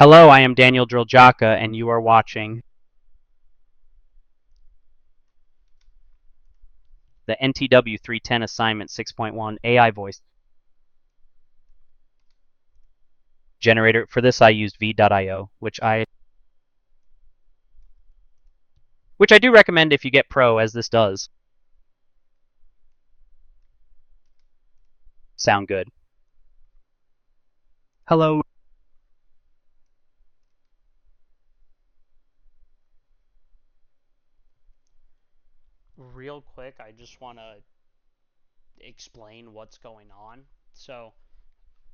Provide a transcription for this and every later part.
Hello, I am Daniel Driljaka, and you are watching the NTW 310 Assignment 6.1 AI Voice Generator. For this, I used V.io, which I do recommend if you get Pro, as this does sound good. Hello. Real quick, I just want to explain what's going on. So,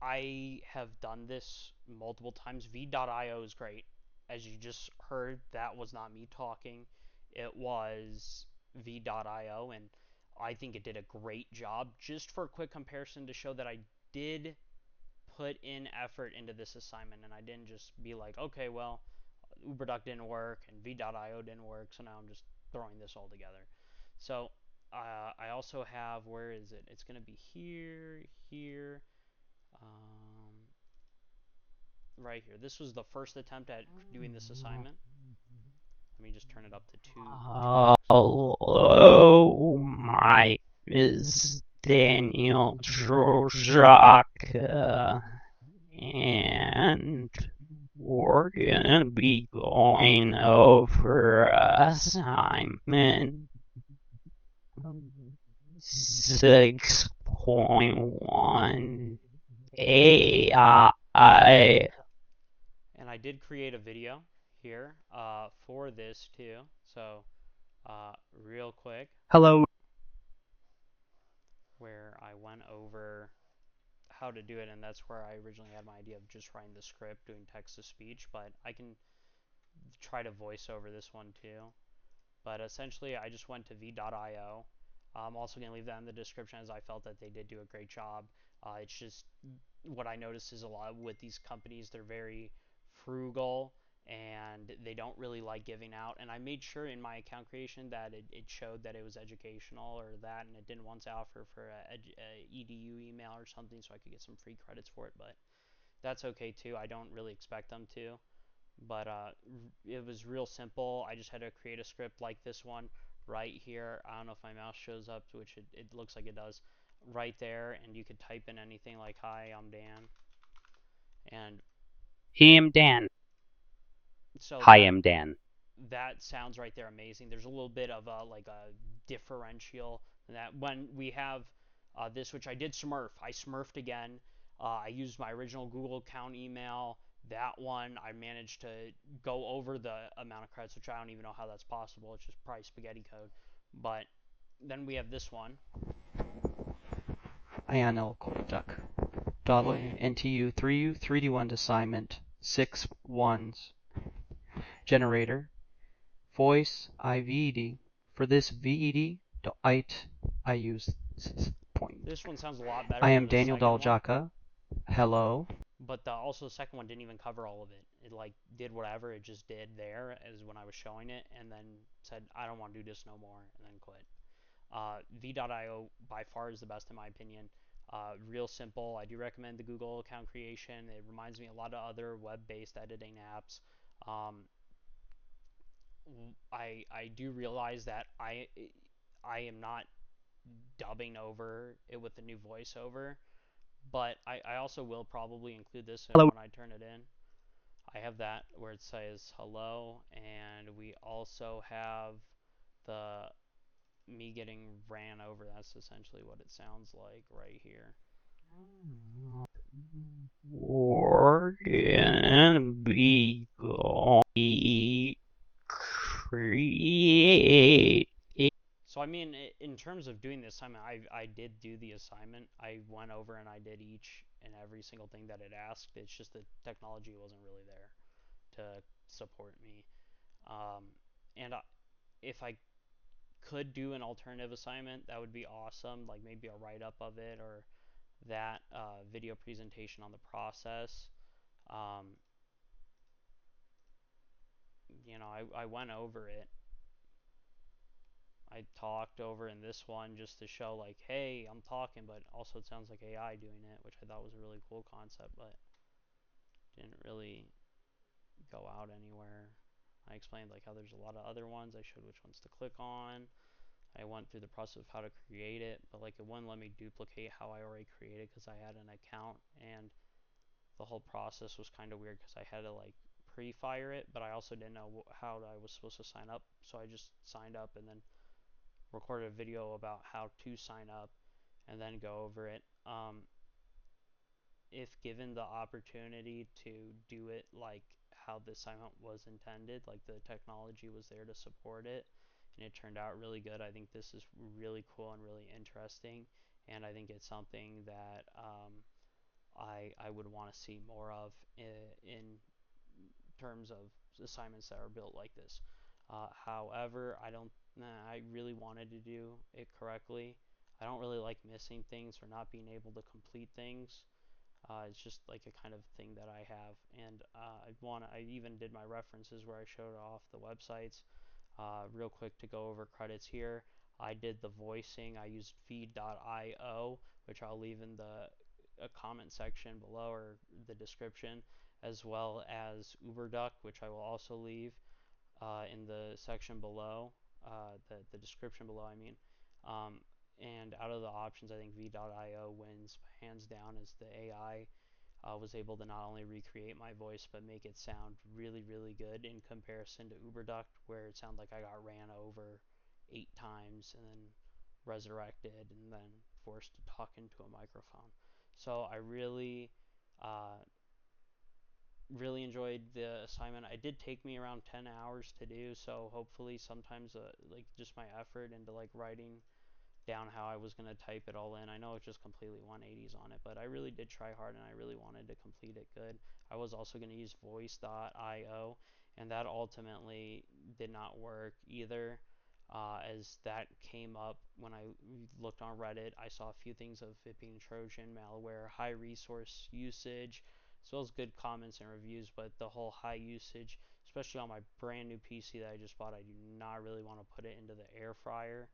I have done this multiple times. V.io is great. As you just heard, that was not me talking. It was V.io, and I think it did a great job. Just for a quick comparison to show that I did put in effort into this assignment, and I didn't just be like, okay, well, UberDuck didn't work and V.io didn't work, so now I'm just throwing this all together. So I also have, where is it? It's going to be here, here, um, right here. This was the first attempt at doing this assignment. Let me just turn it up to two times. Hello, my is Daniel Drojaka, and we're gonna be going over assignment 6.1 AI. And I did create a video here for this too. So real quick, Hello. where I went over how to do it, and that's where I originally had my idea of just writing the script, doing text to speech, but I can try to voice over this one too. But essentially, I just went to v.io. I'm also going to leave that in the description as I felt that they did do a great job. It's just what I noticed is a lot with these companies, they're very frugal and they don't really like giving out. And I made sure in my account creation that it showed that it was educational or that, and it didn't want to offer for a edu email or something so I could get some free credits for it. But that's okay too. I don't really expect them to. But it was real simple. I just had to create a script like this one right here. I don't know if my mouse shows up, which it looks like it does, right there. And you could type in anything like, hi, I'm Dan. And Him Dan. so Hi, I'm Dan. that sounds right there amazing. There's a little bit of like a differential that when we have this, which I did smurf. I smurfed again. I used my original Google account email. That one I managed to go over the amount of credits, which I don't even know how that's possible. It's just probably spaghetti code. But then we have this one. INL Duck. Dollar NTU 3U3D1 assignment 6 ones. Generator. Voice IVED. For this VED, I use point. This one sounds a lot better I than am the Daniel second one. Daljaka. Hello. But also the second one didn't even cover all of it. It like did whatever it just did there as when I was showing it, and then said I don't want to do this no more, and then quit. V.io by far is the best in my opinion. Real simple. I do recommend the Google account creation. It reminds me a lot of other web-based editing apps. Um, I do realize that I am not dubbing over it with the new voiceover, but I also will probably include this Hello. when I turn it in. I have that where it says hello, and we also have the me getting ran over. That's essentially what it sounds like right here. We're gonna be going create. So I mean, in terms of doing the assignment, I did do the assignment. I went over and I did each and every single thing that it asked. It's just the technology wasn't really there to support me. Um, and if I could do an alternative assignment, that would be awesome. Like maybe a write up of it or that video presentation on the process. Um, I went over it. I talked over in this one just to show like, hey, I'm talking, but also it sounds like AI doing it, which I thought was a really cool concept, but didn't really go out anywhere. I explained like how there's a lot of other ones. I showed which ones to click on. I went through the process of how to create it, but like it wouldn't let me duplicate how I already created because I had an account, and the whole process was kind of weird because I had to like pre-fire it, but I also didn't know how I was supposed to sign up, so I just signed up and then recorded a video about how to sign up and then go over it. If given the opportunity to do it like how the assignment was intended, like the technology was there to support it, and it turned out really good. I think this is really cool and really interesting, and I think it's something that I would want to see more of in terms of assignments that are built like this. However, I really wanted to do it correctly. I don't really like missing things or not being able to complete things. It's just like a kind of thing that I have, and I even did my references where I showed off the websites. Real quick to go over credits here. I did the voicing. I used feed.io, which I'll leave in the a comment section below or the description, as well as UberDuck, which I will also leave in the section below, the description below, I mean. Um, and out of the options, I think V.io wins hands down as the AI was able to not only recreate my voice but make it sound really, really good in comparison to UberDuck, where it sounded like I got ran over 8 times and then resurrected and then forced to talk into a microphone. So I uh, really enjoyed the assignment. It did take me around 10 hours to do, so hopefully sometimes like just my effort into like writing down how I was going to type it all in. I know it's just completely 180s on it, but I really did try hard and I really wanted to complete it good. I was also going to use voice.io, and that ultimately did not work either. As that came up when I looked on Reddit, I saw a few things of it being Trojan malware, high resource usage, as well as good comments and reviews. But the whole high usage, especially on my brand new PC that I just bought, I do not really want to put it into the air fryer.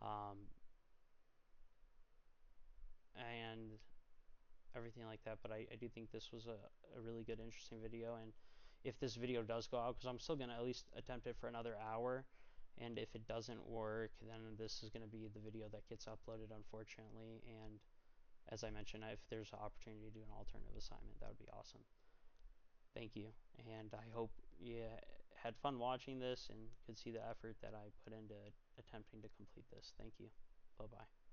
Um, and everything like that. But I do think this was a really good, interesting video. And if this video does go out, because I'm still going to at least attempt it for another hour, and if it doesn't work, then this is going to be the video that gets uploaded, unfortunately. And as I mentioned, if there's an opportunity to do an alternative assignment, that would be awesome. Thank you. And I hope you had fun watching this and could see the effort that I put into attempting to complete this. Thank you. Bye bye.